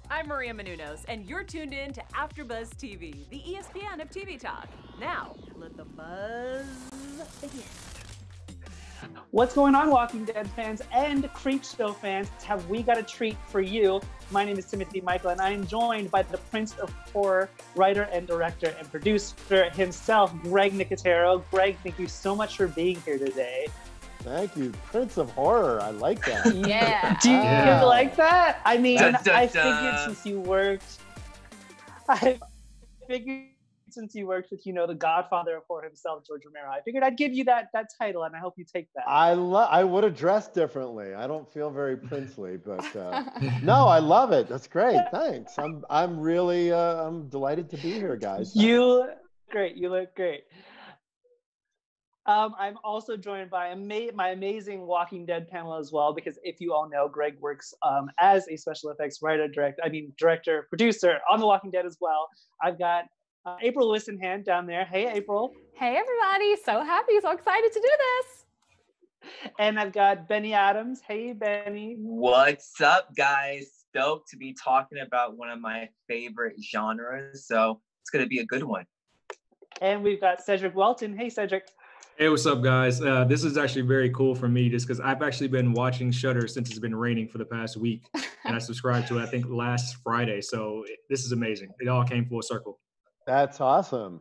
I'm Maria Menounos, and you're tuned in to AfterBuzz TV, the ESPN of TV talk. Now, let the buzz begin. What's going on, Walking Dead fans and Creepshow fans? Have we got a treat for you? My name is Timothy Michael, and I am joined by the Prince of Horror, writer and director and producer himself, Greg Nicotero. Greg, thank you so much for being here today. Thank you, Prince of Horror. I like that. Yeah. Do you like that? I mean, Dun, dun, I dun. figured since you worked with, the godfather of horror himself, George Romero, I figured I'd give you that title, and I hope you take that. I would have dressed differently. I don't feel very princely, but no, I love it. That's great. Thanks. I'm really I'm delighted to be here, guys. You look great. I'm also joined by my amazing Walking Dead panel as well, because if you all know, Greg works as a special effects director, producer on The Walking Dead as well. I've got April Wissenhand down there. Hey, April. Hey, everybody. So happy, so excited to do this. And I've got Benny Adams. Hey, Benny. What's up, guys? Stoked to be talking about one of my favorite genres, so it's going to be a good one. And we've got Cedric Welton. Hey, Cedric. Hey, what's up, guys? This is actually very cool for me just because I've actually been watching Shudder since it's been raining for the past week. And I subscribed to it, I think, last Friday. So this is amazing. It all came full circle. That's awesome.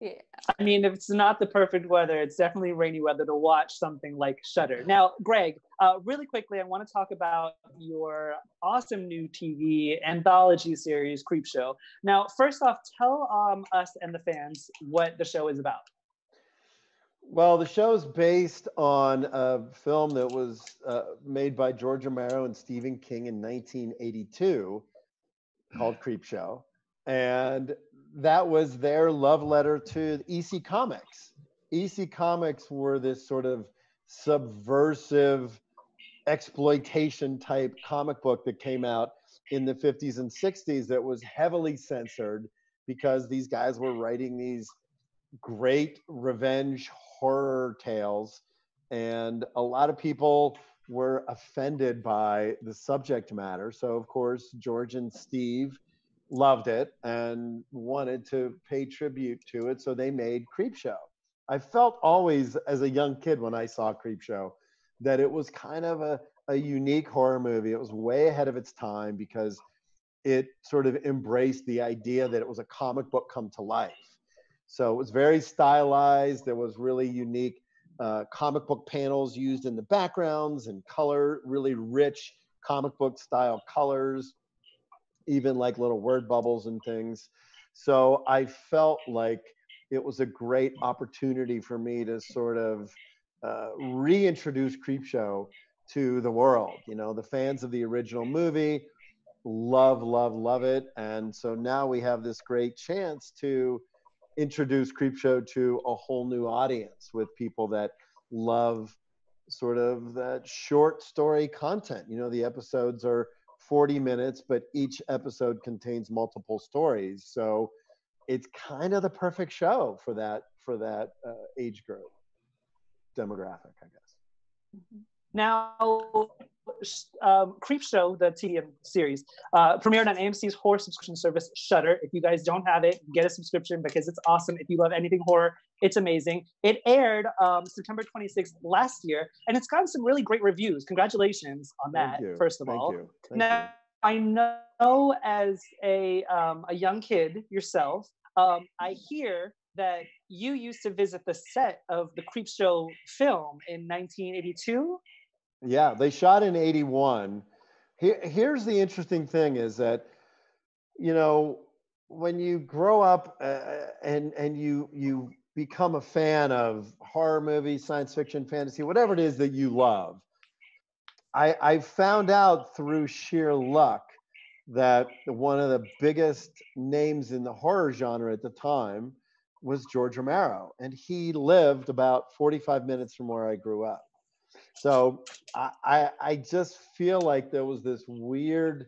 Yeah. I mean, if it's not the perfect weather, it's definitely rainy weather to watch something like Shudder. Now, Greg, really quickly, I want to talk about your awesome new TV anthology series, Creepshow. Now, first off, tell us and the fans what the show is about. Well, the show is based on a film that was made by George Romero and Stephen King in 1982 called Creepshow. And that was their love letter to EC Comics. EC Comics were this sort of subversive exploitation type comic book that came out in the 50s and 60s that was heavily censored because these guys were writing these great revenge horror tales, and a lot of people were offended by the subject matter. So of course George and Steve loved it and wanted to pay tribute to it, so they made Creepshow. I felt always as a young kid when I saw Creepshow that it was kind of a unique horror movie. It was way ahead of its time because it sort of embraced the idea that it was a comic book come to life. So it was very stylized. There was really unique comic book panels used in the backgrounds and color, really rich comic book style colors, even like little word bubbles and things. So I felt like it was a great opportunity for me to sort of reintroduce Creepshow to the world. You know, the fans of the original movie love it. And so now we have this great chance to introduce Creepshow to a whole new audience with people that love sort of that short story content. You know, the episodes are 40 minutes, but each episode contains multiple stories. So it's kind of the perfect show for that age group demographic, I guess. Now, Creepshow, the TV series, premiered on AMC's horror subscription service, Shudder. If you guys don't have it, get a subscription because it's awesome. If you love anything horror, it's amazing. It aired September 26th last year, and it's gotten some really great reviews. Congratulations on that, first of all. Thank you. I know as a young kid yourself, I hear that you used to visit the set of the Creepshow film in 1982. Yeah, they shot in 81. Here's the interesting thing is that, you know, when you grow up and you become a fan of horror movies, science fiction, fantasy, whatever it is that you love, I found out through sheer luck that one of the biggest names in the horror genre at the time was George Romero, and he lived about 45 minutes from where I grew up. So I just feel like there was this weird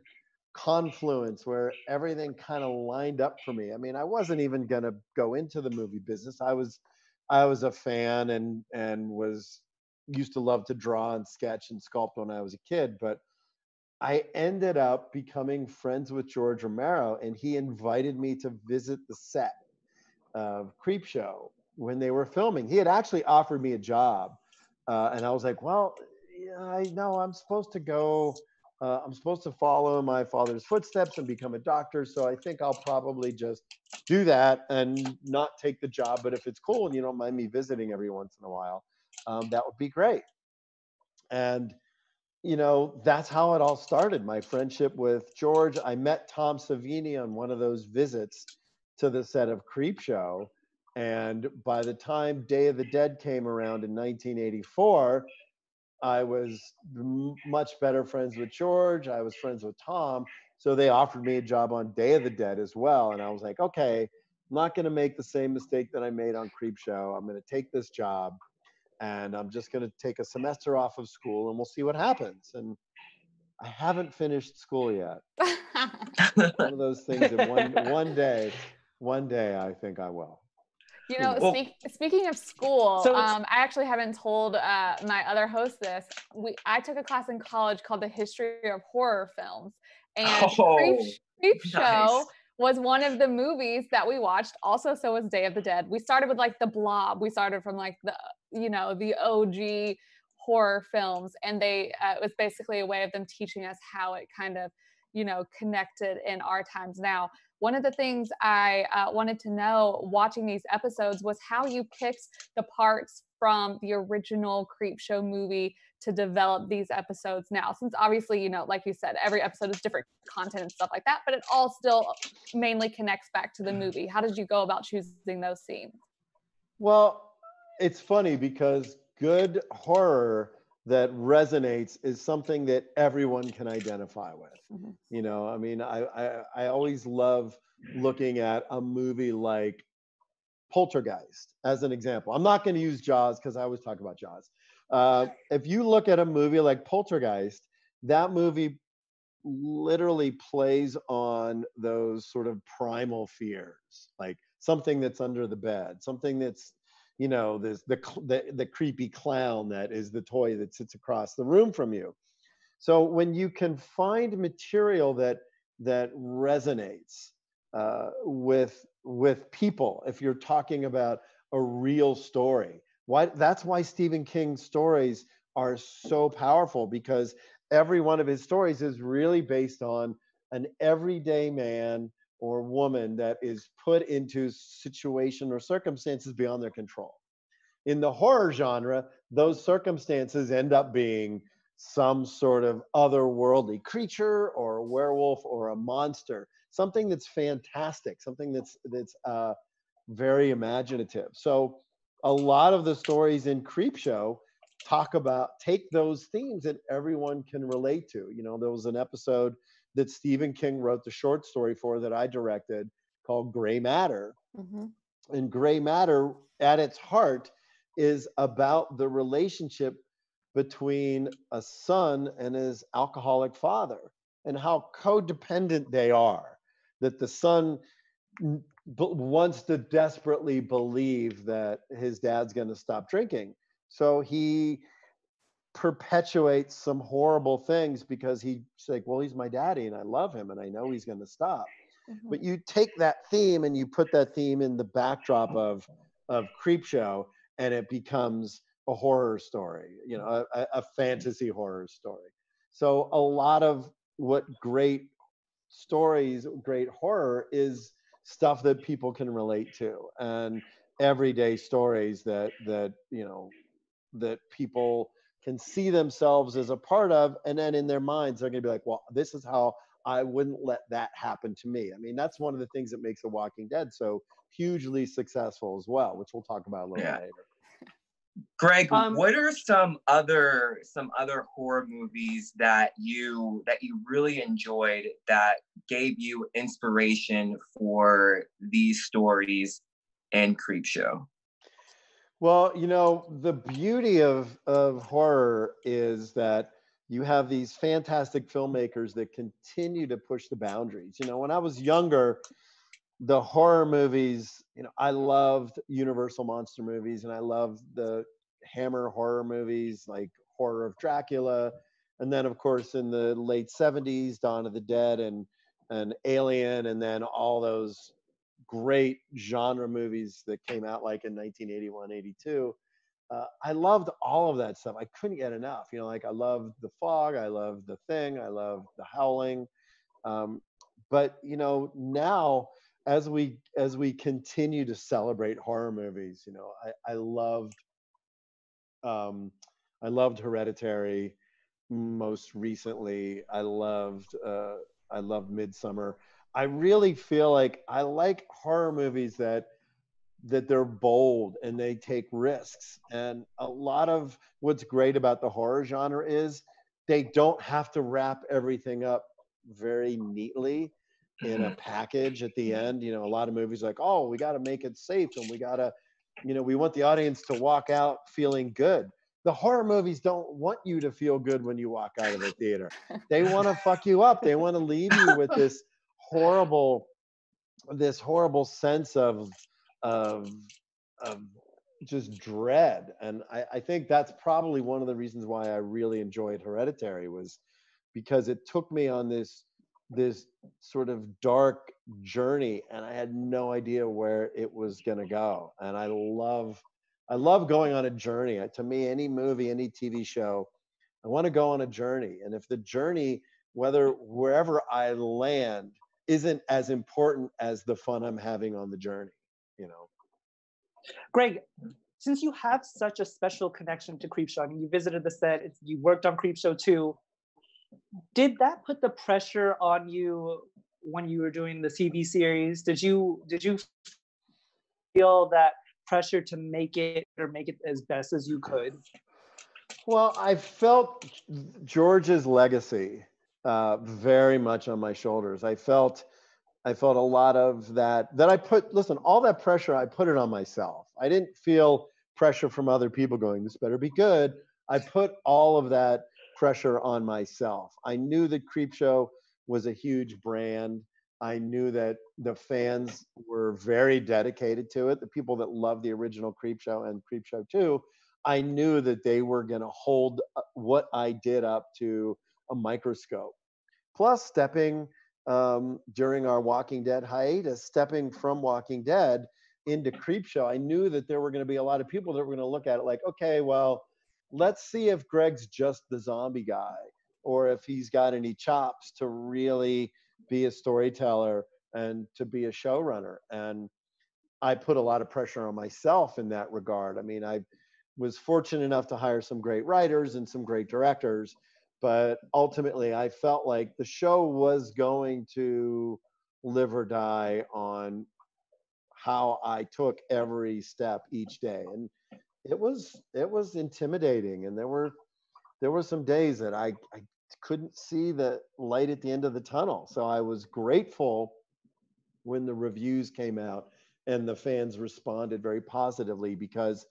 confluence where everything kind of lined up for me. I mean, I wasn't even going to go into the movie business. I was a fan and was used to love to draw and sketch and sculpt when I was a kid, but I ended up becoming friends with George Romero, and he invited me to visit the set of Creepshow when they were filming. He had actually offered me a job, and I was like, well, yeah, I know I'm supposed to go. I'm supposed to follow in my father's footsteps and become a doctor. So I think I'll probably just do that and not take the job. But if it's cool and you don't mind me visiting every once in a while, that would be great. And that's how it all started. My friendship with George. I met Tom Savini on one of those visits to the set of Creepshow. And by the time Day of the Dead came around in 1984, I was much better friends with George. I was friends with Tom. So they offered me a job on Day of the Dead as well. And I was like, okay, I'm not going to make the same mistake that I made on Creepshow. I'm going to take this job and I'm just going to take a semester off of school and we'll see what happens. And I haven't finished school yet. One of those things that one day I think I will. Speaking of school, So I actually haven't told my other host this. I took a class in college called the History of Horror Films, and Creepshow was one of the movies that we watched. Also, so was Day of the Dead. We started with like The Blob. We started from like the OG horror films, and it was basically a way of them teaching us how it kind of connected in our times now. One of the things I wanted to know watching these episodes was how you picked the parts from the original Creepshow movie to develop these episodes now. Since obviously, like you said, every episode is different content and stuff like that, but it all still mainly connects back to the movie. How did you go about choosing those scenes? Well, it's funny because good horror that resonates is something that everyone can identify with. Mm-hmm. I mean, I always love looking at a movie like Poltergeist as an example. I'm not going to use Jaws because I always talk about Jaws. If you look at a movie like Poltergeist, that movie literally plays on those sort of primal fears, like something that's under the bed, something that's there's the creepy clown that is the toy that sits across the room from you. So when you can find material that resonates with people, if you're talking about a real story, that's why Stephen King's stories are so powerful, because every one of his stories is really based on an everyday man or woman that is put into situation or circumstances beyond their control. In the horror genre, those circumstances end up being some sort of otherworldly creature or a werewolf or a monster, something that's fantastic, something that's very imaginative. So a lot of the stories in Creepshow take those themes that everyone can relate to. There was an episode that Stephen King wrote the short story for that I directed called Gray Matter. Mm-hmm. And Gray Matter at its heart is about the relationship between a son and his alcoholic father and how codependent they are, that the son wants to desperately believe that his dad's going to stop drinking. So he perpetuates some horrible things because he's like, well, he's my daddy and I love him and I know he's going to stop. Mm-hmm. But you take that theme and you put that theme in the backdrop of Creepshow, and it becomes a horror story, a fantasy horror story. So a lot of what great horror is stuff that people can relate to, and everyday stories that people can see themselves as a part of, and then in their minds they're going to be like, well, this is how I wouldn't let that happen to me. I mean, that's one of the things that makes The Walking Dead so hugely successful as well, which we'll talk about a little later. Greg, what are some other horror movies that you really enjoyed that gave you inspiration for these stories in Creepshow? Well, the beauty of horror is that you have these fantastic filmmakers that continue to push the boundaries. When I was younger, the horror movies, I loved Universal monster movies, and I loved the Hammer horror movies like Horror of Dracula And then, of course, in the late 70s, Dawn of the Dead and Alien, and then all those great genre movies that came out like in 1981, 82. I loved all of that stuff. I couldn't get enough. You know, like I loved The Fog, I loved The Thing, I loved The Howling. But you know, now as we continue to celebrate horror movies, you know, I loved Hereditary most recently. I loved Midsummer. I really feel like I like horror movies that they're bold and they take risks. And a lot of what's great about the horror genre is they don't have to wrap everything up very neatly in a package at the end. You know, a lot of movies like, oh, we got to make it safe and we got to, you know, we want the audience to walk out feeling good. The horror movies don't want you to feel good when you walk out of the theater. They want to fuck you up. They want to leave you with this horrible sense of just dread. And I think that's probably one of the reasons why I really enjoyed Hereditary, was because it took me on this sort of dark journey and I had no idea where it was going to go. And I love going on a journey. To me, any movie, any TV show, I want to go on a journey. And if the journey, wherever I land, isn't as important as the fun I'm having on the journey, you know. Greg, since you have such a special connection to Creepshow, I mean, you visited the set, you worked on Creepshow too. Did that put the pressure on you when you were doing the TV series? Did you feel that pressure to make it as best as you could? Well, I felt George's legacy very much on my shoulders. I felt a lot of that I put, listen, all that pressure, I put it on myself. I didn't feel pressure from other people going, this better be good. I put all of that pressure on myself. I knew that Creepshow was a huge brand. I knew that the fans were very dedicated to it. The people that loved the original Creepshow and Creepshow 2, I knew that they were going to hold what I did up to a microscope. Plus, stepping during our Walking Dead hiatus, stepping from Walking Dead into Creepshow, I knew that there were going to be a lot of people that were going to look at it like, okay, well, let's see if Greg's just the zombie guy or if he's got any chops to really be a storyteller and to be a showrunner. And I put a lot of pressure on myself in that regard. I mean, I was fortunate enough to hire some great writers and some great directors, but ultimately I felt like the show was going to live or die on how I took every step each day. And it was intimidating. And there were some days that I couldn't see the light at the end of the tunnel. So I was grateful when the reviews came out and the fans responded very positively, because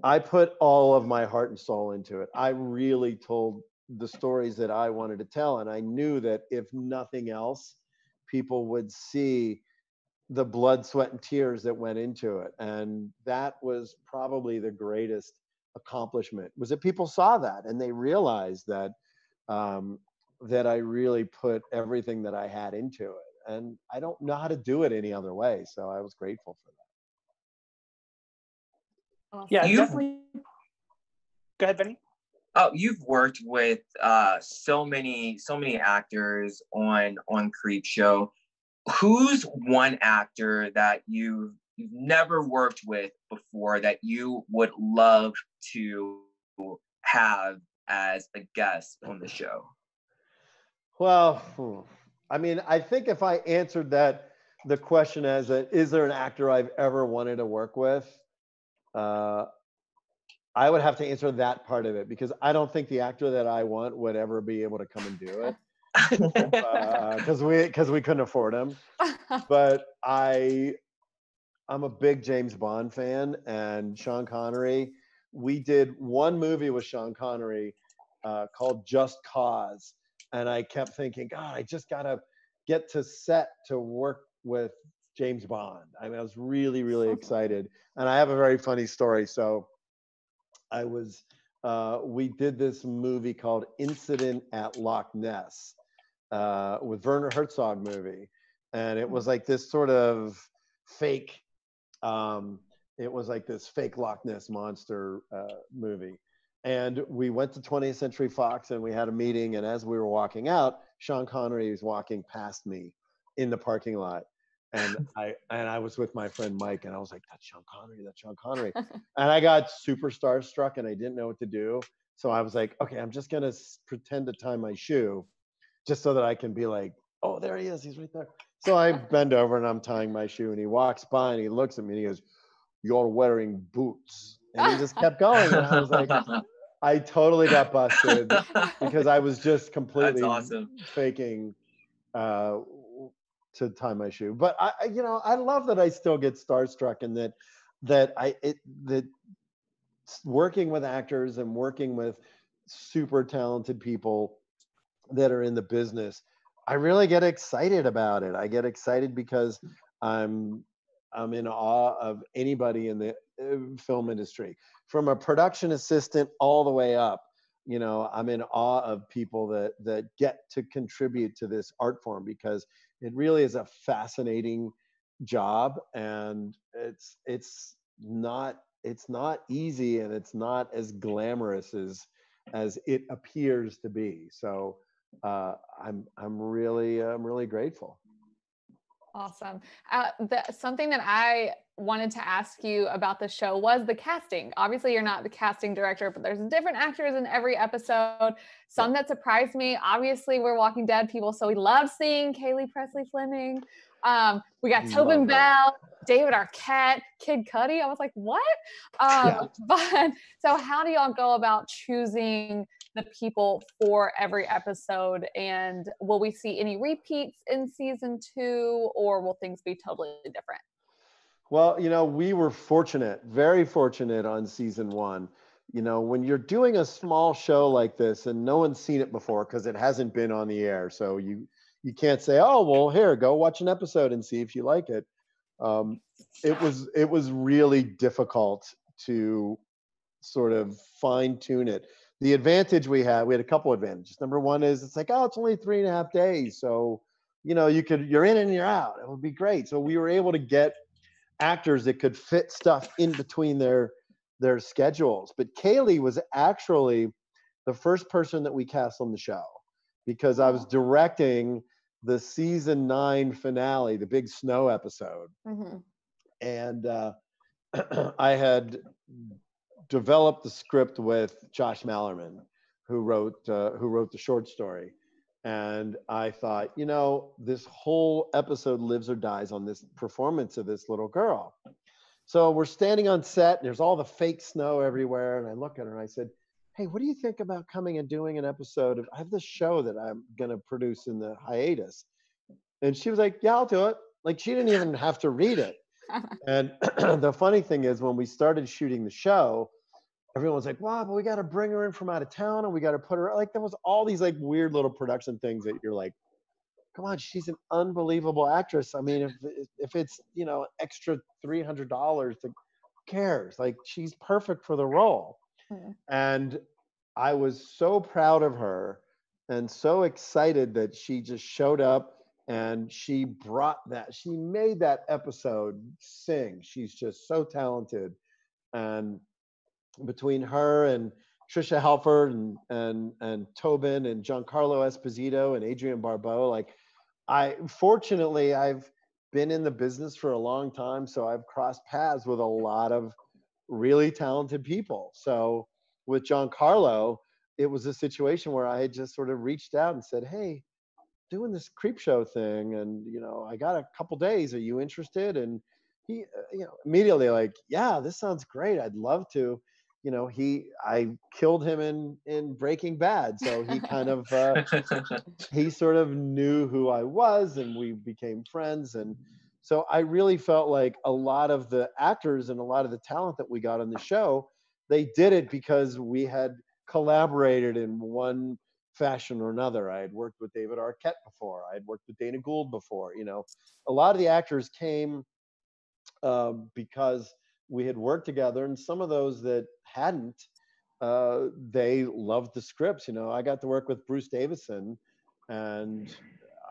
I put all of my heart and soul into it. I really told the stories that I wanted to tell. And I knew that if nothing else, people would see the blood, sweat, and tears that went into it. And that was probably the greatest accomplishment, was that people saw that and they realized that that I really put everything that I had into it. And I don't know how to do it any other way. So I was grateful for that. Awesome. Yeah, definitely. Go ahead, Benny. Oh, you've worked with so many actors on Creepshow. Who's one actor that you've never worked with before that you would love to have as a guest on the show? Well, I mean, I think if I answered the question as is there an actor I've ever wanted to work with? I would have to answer that part of it, because I don't think the actor that I want would ever be able to come and do it. Because we couldn't afford him. But I'm a big James Bond fan, and Sean Connery. We did one movie with Sean Connery called Just Cause, and I kept thinking, God, I just gotta get to set to work with James Bond. I mean, I was really, really excited, and I have a very funny story. So I was we did this movie called Incident at Loch Ness with Werner Herzog movie. And it was like this sort of fake, it was like this fake Loch Ness monster movie. And we went to 20th Century Fox and we had a meeting. And as we were walking out, Sean Connery was walking past me in the parking lot. And I was with my friend Mike, and I was like, that's Sean Connery, that's Sean Connery. And I got super starstruck and I didn't know what to do. So I was like, okay, I'm just gonna pretend to tie my shoe just so that I can be like, oh, there he is, he's right there. So I bend over and I'm tying my shoe, and he walks by and he looks at me and he goes, you're wearing boots. And he just kept going. And I was like, I totally got busted because I was just completely faking to tie my shoe. But I love that I still get starstruck, and that working with actors and working with super talented people that are in the business, I really get excited about it. I get excited because I'm in awe of anybody in the film industry, from a production assistant all the way up. I'm in awe of people that get to contribute to this art form, because it really is a fascinating job, and it's not easy, and it's not as glamorous as it appears to be. So I'm really grateful. Awesome. Something that I wanted to ask you about the show was the casting. Obviously, you're not the casting director, but there's different actors in every episode. Some that surprised me. Obviously, we're Walking Dead people, so we love seeing Kaylee Presley Fleming. We got Tobin Bell, David Arquette, Kid Cudi. I was like, what? But so how do y'all go about choosing the people for every episode? And will we see any repeats in season 2, or will things be totally different? Well, we were fortunate, very fortunate on season 1. When you're doing a small show like this and no one's seen it before because it hasn't been on the air, so you can't say, oh, well, here, go watch an episode and see if you like it. It was really difficult to sort of fine tune it. The advantage we had a couple advantages. Number one is it's like, oh, it's only 3.5 days. So, you're in and you're out. It would be great. So we were able to get actors that could fit stuff in between their schedules. But Kaylee was actually the first person that we cast on the show, because I was directing the season 9 finale, the big snow episode. Mm-hmm. And I had developed the script with Josh Mallerman, who wrote the short story. And I thought, this whole episode lives or dies on this performance of this little girl. So we're standing on set, and there's all the fake snow everywhere. And I look at her and I said, hey, what do you think about coming and doing an episode of, I have this show that I'm going to produce in the hiatus. And she was like, yeah, I'll do it. Like, she didn't even have to read it. And the funny thing is, when we started shooting the show, everyone's like, wow, but we got to bring her in from out of town, and we got to put her, like, there was all these like weird little production things that you're like, come on, she's an unbelievable actress. I mean, if it's, extra $300, who cares? Like, she's perfect for the role. Mm-hmm. And I was so proud of her and so excited that she just showed up, and she made that episode sing. She's just so talented. And between her and Trisha Halford and Tobin and Giancarlo Esposito and Adrienne Barbeau, like, fortunately I've been in the business for a long time, so I've crossed paths with a lot of really talented people. So with Giancarlo, it was a situation where I had just sort of reached out and said, hey, doing this Creepshow thing, and I got a couple days, are you interested? And he immediately like, yeah, this sounds great, I'd love to. I killed him in Breaking Bad, so he kind of he sort of knew who I was, and we became friends. And so I really felt like a lot of the actors and a lot of the talent that we got on the show, they did it because we had collaborated in one fashion or another. I had worked with David Arquette before. I had worked with Dana Gould before. A lot of the actors came because we had worked together, and some of those that hadn't, they loved the scripts. You know, I got to work with Bruce Davison, and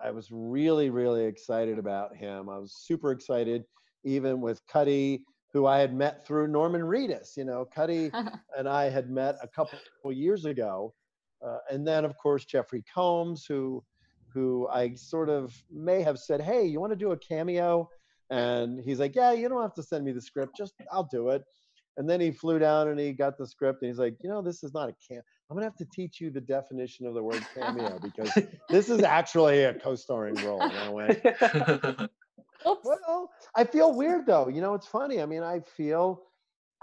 I was really, really excited about him. I was super excited, even with Cuddy, who I had met through Norman Reedus. You know, Cuddy and I had met a couple years ago, and then of course Jeffrey Combs, who I sort of may have said, "Hey, you want to do a cameo?" And he's like, "Yeah, you don't have to send me the script, just I'll do it." And then he flew down and he got the script, and he's like, "You know, this is not a cameo. I'm gonna have to teach you the definition of the word cameo because this is actually a co-starring role." And I went, Oops. "Well, I feel weird though. You know, it's funny. I mean, I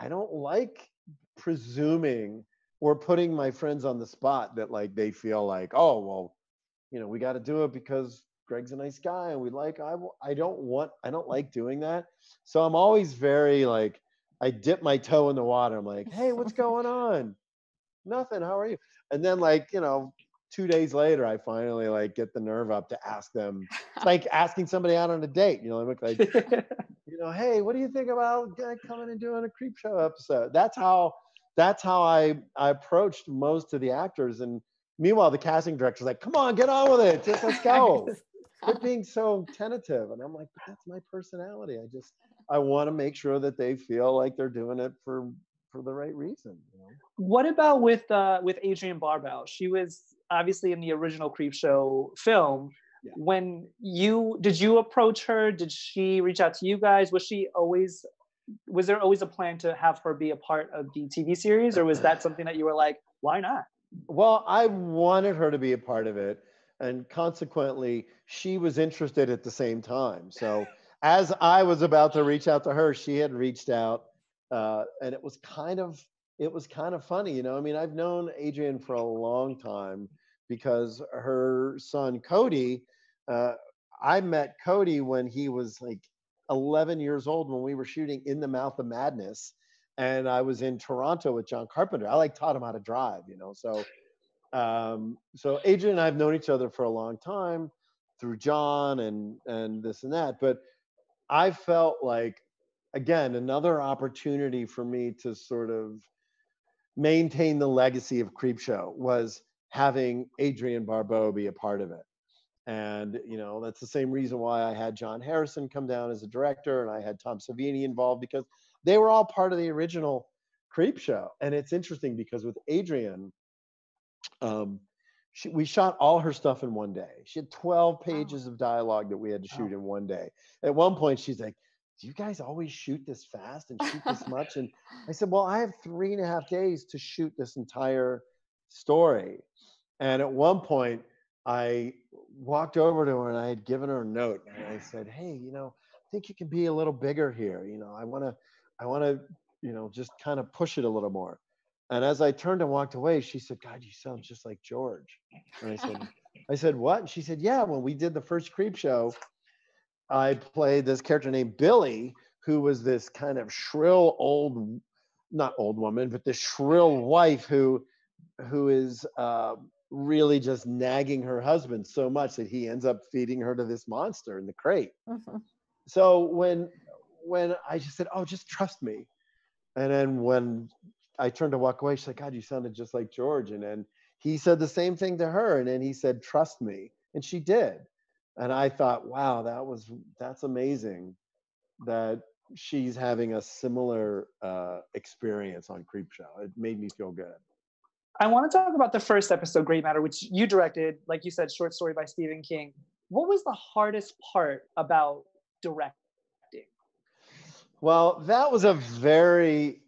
don't like presuming or putting my friends on the spot that like they feel like, oh, well, you know, we got to do it because Greg's a nice guy and we like, I don't like doing that. So I'm always very like, I dip my toe in the water. I'm like, hey, what's going on? Nothing. How are you? And then like, you know, 2 days later, I finally like get the nerve up to ask them. It's like asking somebody out on a date. You know, I look like, you know, hey, what do you think about coming and doing a Creepshow episode? That's how I approached most of the actors. And meanwhile, the casting director's like, come on, get on with it. Just let's go. Quit being so tentative. And I'm like, but that's my personality. I want to make sure that they feel like they're doing it for the right reason. You know? What about with Adrienne Barbeau? She was obviously in the original Creepshow film. Yeah. Did you approach her? Did she reach out to you guys? Was there always a plan to have her be a part of the TV series, or was that something that you were like, why not? Well, I wanted her to be a part of it, and consequently, she was interested at the same time. So as I was about to reach out to her, she had reached out, and it was kind of funny, you know. I mean, I've known Adrienne for a long time because her son Cody, I met Cody when he was like 11 years old when we were shooting In the Mouth of Madness, and I was in Toronto with John Carpenter. I like taught him how to drive, you know. So so Adrienne and I have known each other for a long time through John and this and that. But I felt like, again, another opportunity for me to sort of maintain the legacy of Creepshow was having Adrienne Barbeau be a part of it. And, you know, that's the same reason why I had John Harrison come down as a director and I had Tom Savini involved, because they were all part of the original Creepshow. And it's interesting because with Adrienne, we shot all her stuff in one day. She had 12 pages of dialogue that we had to shoot in one day. At one point, she's like, do you guys always shoot this fast and shoot this much? And I said, well, I have 3.5 days to shoot this entire story. And at one point, I walked over to her and I had given her a note. And I said, hey, you know, I think you can be a little bigger here. You know, I want to, you know, just kind of push it a little more. And as I turned and walked away, she said, God, you sound just like George. And I said, what? And she said, yeah, when we did the first Creepshow, I played this character named Billy, who was this kind of shrill not old woman, but this shrill wife who is really just nagging her husband so much that he ends up feeding her to this monster in the crate. So when I just said, oh, just trust me. And then when I turned to walk away, she's like, God, you sounded just like George. And then he said the same thing to her. And then he said, trust me. And she did. And I thought, wow, that's amazing that she's having a similar experience on Creepshow. It made me feel good. I want to talk about the first episode, Great Matter, which you directed, like you said, short story by Stephen King. What was the hardest part about directing? Well, that was a very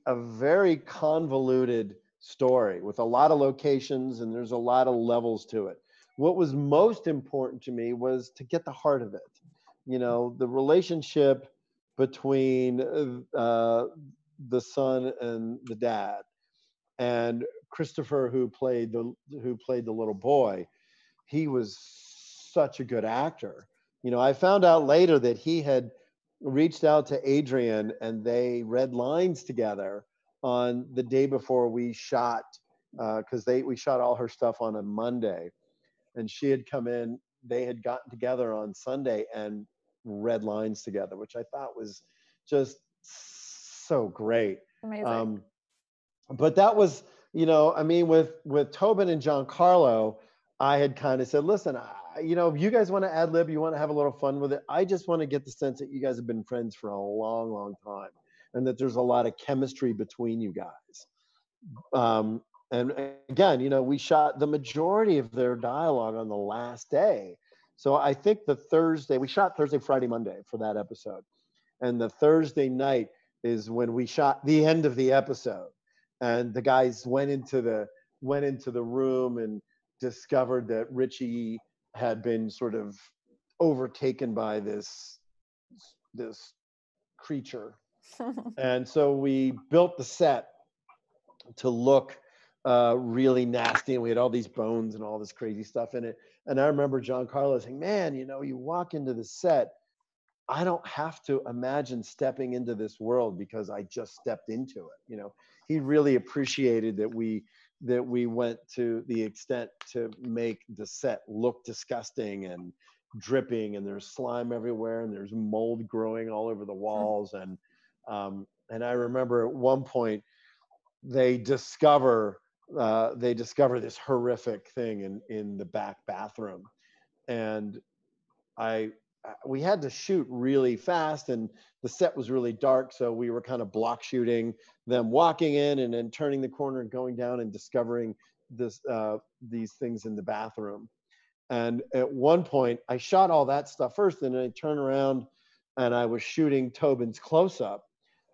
convoluted story with a lot of locations, and there's a lot of levels to it. What was most important to me was to get the heart of it. You know, the relationship between the son and the dad, and Christopher, who played the little boy. He was such a good actor. You know, I found out later that he had reached out to Adrienne and they read lines together on the day before we shot, because we shot all her stuff on a Monday, and she had come in. They had gotten together on Sunday and read lines together, which I thought was just so great. Amazing. But that was you know, I mean, with Tobin and Giancarlo, I had kind of said, listen, you know, if you guys want to ad lib, you want to have a little fun with it. I just want to get the sense that you guys have been friends for a long, long time, and that there's a lot of chemistry between you guys. And again, you know, we shot the majority of their dialogue on the last day. So I think we shot Thursday, Friday, Monday for that episode. And the Thursday night is when we shot the end of the episode. And the guys went into the room and discovered that Richie had been sort of overtaken by this creature. And so we built the set to look really nasty, and we had all these bones and all this crazy stuff in it. And I remember Giancarlo saying, man, you know, you walk into the set, I don't have to imagine stepping into this world because I just stepped into it. You know, he really appreciated that we went to the extent to make the set look disgusting and dripping, and there's slime everywhere, and there's mold growing all over the walls. And I remember at one point they discover this horrific thing in the back bathroom, and we had to shoot really fast, and the set was really dark, so we were kind of block shooting them walking in and then turning the corner and going down and discovering these things in the bathroom. And at one point I shot all that stuff first, and then I turned around and I was shooting Tobin's close-up.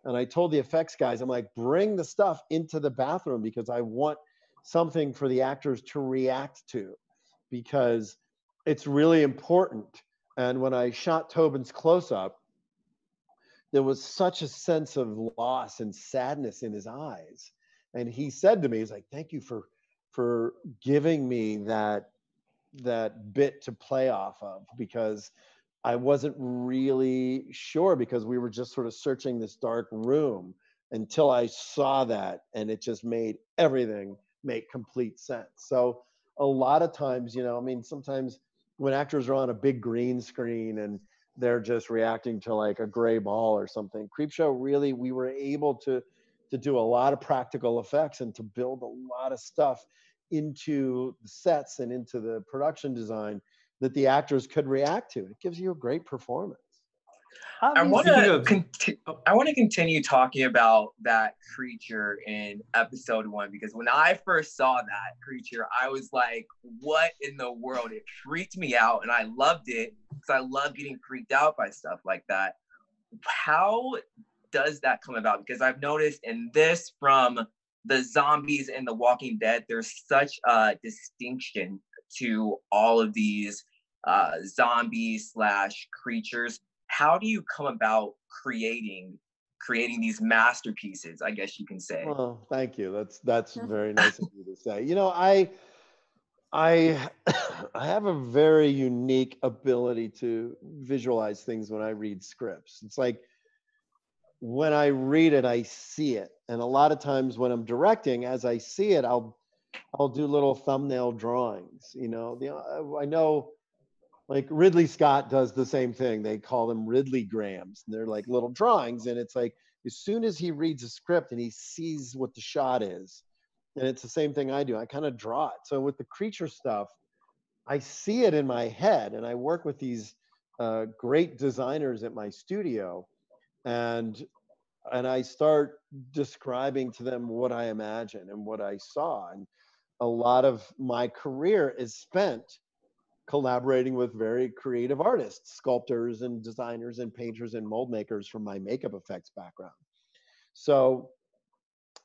And I told the effects guys, I'm like, bring the stuff into the bathroom because I want something for the actors to react to, because it's really important. And when I shot Tobin's close-up, there was such a sense of loss and sadness in his eyes. And he said to me, he's like, thank you for giving me that bit to play off of, because I wasn't really sure, because we were just sort of searching this dark room until I saw that, and it just made everything make complete sense. So a lot of times, you know, I mean, sometimes when actors are on a big green screen and they're just reacting to like a gray ball or something, Creepshow, really, we were able to do a lot of practical effects and to build a lot of stuff into the sets and into the production design that the actors could react to. It gives you a great performance. I want to continue talking about that creature in episode 1, because when I first saw that creature, I was like, what in the world? It freaked me out, and I loved it because I love getting freaked out by stuff like that. How does that come about? Because I've noticed in this, from the zombies in The Walking Dead, there's such a distinction to all of these zombies / creatures. How do you come about creating these masterpieces, I guess you can say? Well, thank you. That's very nice of you to say. You know, I have a very unique ability to visualize things when I read scripts. It's like when I read it, I see it. And a lot of times when I'm directing, as I see it, I'll do little thumbnail drawings. You know, I know, like Ridley Scott does the same thing. They call them Ridley-grams. And they're like little drawings. And it's like, as soon as he reads a script and he sees what the shot is, and it's the same thing I do, I kind of draw it. So with the creature stuff, I see it in my head, and I work with these great designers at my studio, and I start describing to them what I imagine and what I saw. And a lot of my career is spent collaborating with very creative artists, sculptors and designers and painters and mold makers from my makeup effects background. So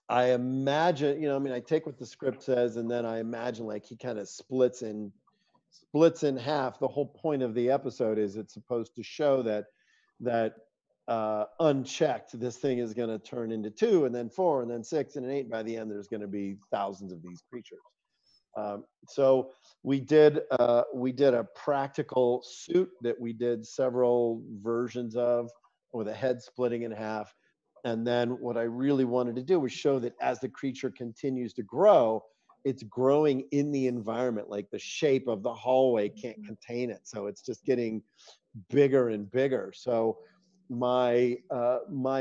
I imagine, you know, I mean, I take what the script says, and then I imagine like he kind of splits in half. The whole point of the episode is it's supposed to show that unchecked, this thing is going to turn into 2 and then 4 and then 6 and 8. By the end, there's going to be thousands of these creatures. So we did a practical suit that we did several versions of, with a head splitting in half. And then what I really wanted to do was show that as the creature continues to grow, it's growing in the environment. Like the shape of the hallway can't contain it, so it's just getting bigger and bigger. So my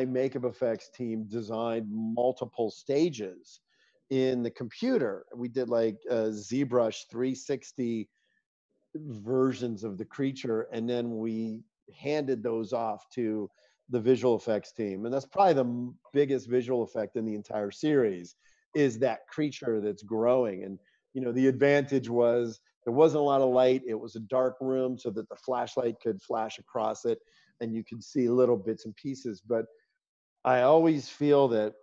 makeup effects team designed multiple stages in the computer. We did like ZBrush 360 versions of the creature, and then we handed those off to the visual effects team. And that's probably the biggest visual effect in the entire series, is that creature that's growing. And the advantage was there wasn't a lot of light. It was a dark room so that the flashlight could flash across it and you could see little bits and pieces. But I always feel that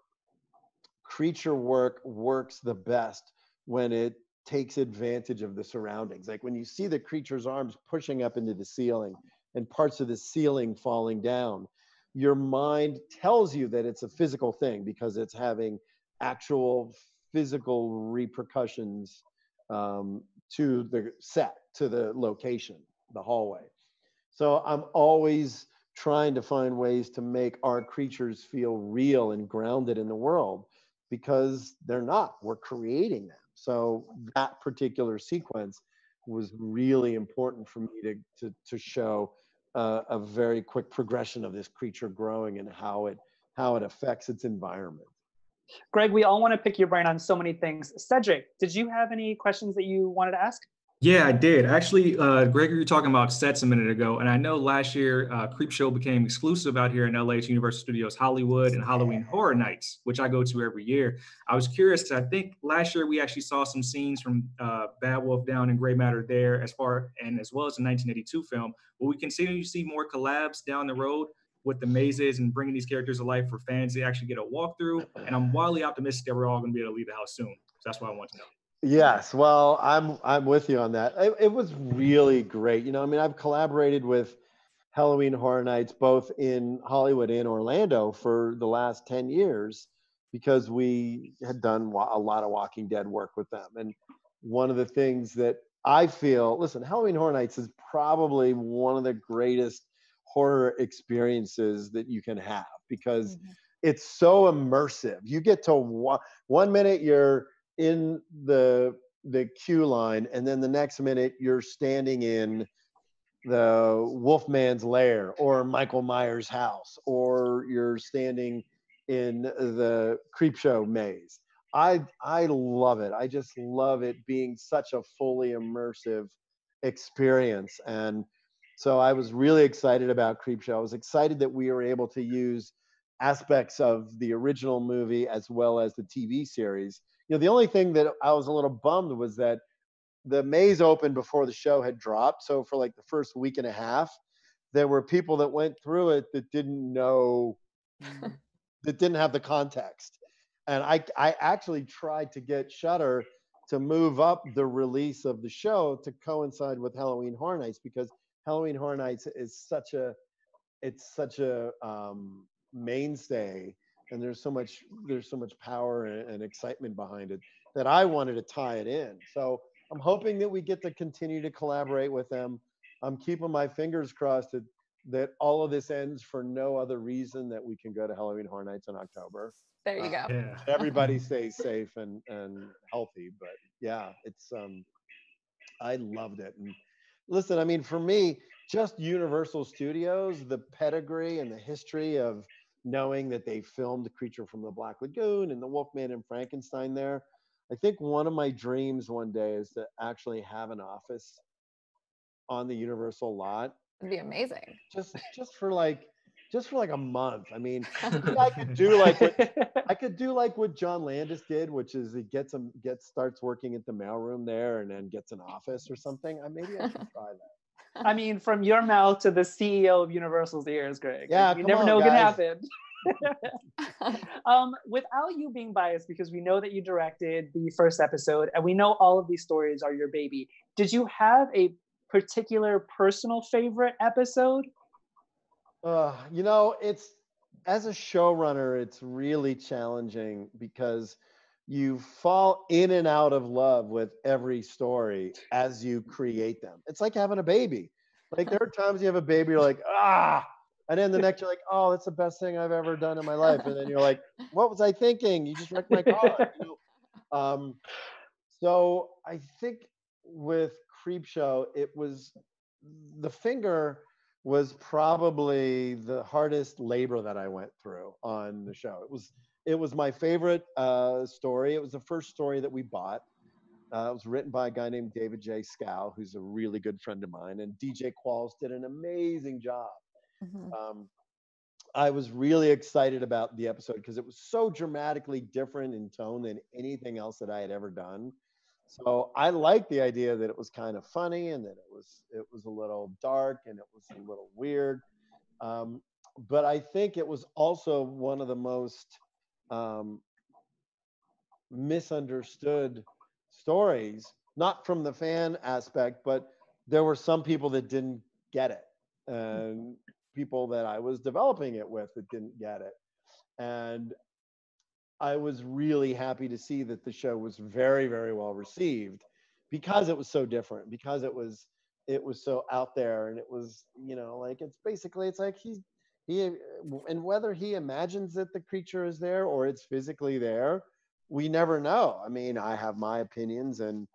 creature work works the best when it takes advantage of the surroundings. Like when you see the creature's arms pushing up into the ceiling and parts of the ceiling falling down, your mind tells you that it's a physical thing because it's having actual physical repercussions to the set, to the location, the hallway. So I'm always trying to find ways to make our creatures feel real and grounded in the world, because they're not. We're creating them. So that particular sequence was really important for me to show a very quick progression of this creature growing and how it affects its environment. Greg, we all want to pick your brain on so many things. Cedric, did you have any questions that you wanted to ask? Yeah, I did. Actually, Greg, you were talking about sets a minute ago, and I know last year Creepshow became exclusive out here in LA to Universal Studios Hollywood and Halloween Horror Nights, which I go to every year. I was curious because I think last year we actually saw some scenes from Bad Wolf Down and Gray Matter there, as well as the 1982 film. Will we continue to see more collabs down the road with the mazes and bringing these characters to life for fans to actually get a walkthrough? And I'm wildly optimistic that we're all going to be able to leave the house soon. So that's what I want to know. Yes, well, I'm with you on that. It was really great. I've collaborated with Halloween Horror Nights both in Hollywood and Orlando for the last 10 years because we had done a lot of Walking Dead work with them. And one of the things that I feel, listen, Halloween Horror Nights is probably one of the greatest horror experiences that you can have because it's so immersive. You get to one minute you're in the queue line, and then the next minute you're standing in the Wolfman's lair or Michael Myers' house, or you're standing in the Creepshow maze. I love it. I just love it being such a fully immersive experience. And so I was really excited about Creepshow. I was excited that we were able to use aspects of the original movie as well as the TV series. The only thing that I was a little bummed was that the maze opened before the show had dropped. So for like the first week and a half, there were people that went through it that didn't know, that didn't have the context. And I actually tried to get Shudder to move up the release of the show to coincide with Halloween Horror Nights, because Halloween Horror Nights is such a mainstay, and there's so much power and excitement behind it that I wanted to tie it in. So I'm hoping that we get to continue to collaborate with them. I'm keeping my fingers crossed that all of this ends for no other reason that we can go to Halloween Horror Nights in October. There you go. Yeah. Everybody stays safe and healthy. But yeah, it's I loved it. And listen, for me, just Universal Studios, the pedigree and the history of knowing that they filmed The Creature from the Black Lagoon and The Wolfman and Frankenstein there. I think one of my dreams one day is to actually have an office on the Universal lot. It'd be amazing. Just for like a month. I could do like what John Landis did, which is he starts working at the mailroom there and then gets an office or something. Maybe I should try that. From your mouth to the CEO of Universal's ears, Greg. Yeah, you never on, know what can guys. happen. Without you being biased, because we know that you directed the first episode and we know all of these stories are your baby, did you have a particular personal favorite episode? It's, as a showrunner, it's really challenging because you fall in and out of love with every story as you create them. It's like having a baby. Like there are times you have a baby, you're like, and then the next you're like, oh, that's the best thing I've ever done in my life. And then you're like, what was I thinking? You just wrecked my car. So I think with Creepshow, the finger was probably the hardest labor that I went through on the show. it was my favorite story. It was the first story that we bought. It was written by a guy named David J. Scow, who's a really good friend of mine, and DJ Qualls did an amazing job. I was really excited about the episode because it was so dramatically different in tone than anything else that I had ever done. So I liked the idea that it was kind of funny and that it was a little dark and it was a little weird. But I think it was also one of the most misunderstood stories, not from the fan aspect, but there were some people that didn't get it, and people that I was developing it with that didn't get it. And I was really happy to see that the show was very, very well received because it was so different, because it was so out there, and it was, like, it's basically, it's like he and whether he imagines that the creature is there or it's physically there, we never know. I mean, I have my opinions, and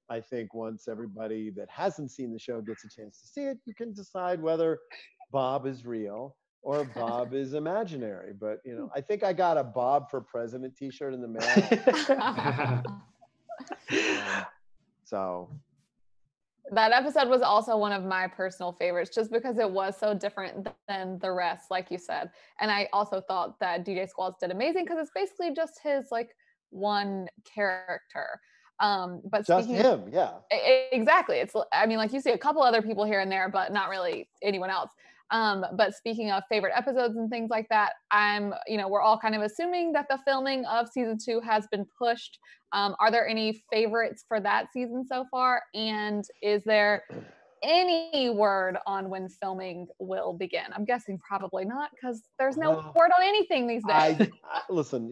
I think once everybody that hasn't seen the show gets a chance to see it, you can decide whether Bob is real or Bob is imaginary. But, I think I got a Bob for President t-shirt in the mail. So that episode was also one of my personal favorites, just because it was so different than the rest, like you said. And I also thought that DJ Squalls did amazing because it's basically just his one character. But just him, yeah. Exactly. It's, I mean, like, you see a couple other people here and there, but not really anyone else. But speaking of favorite episodes and things like that, we're all kind of assuming that the filming of season 2 has been pushed. Are there any favorites for that season so far? And is there any word on when filming will begin? I'm guessing probably not, because there's no word on anything these days. Listen,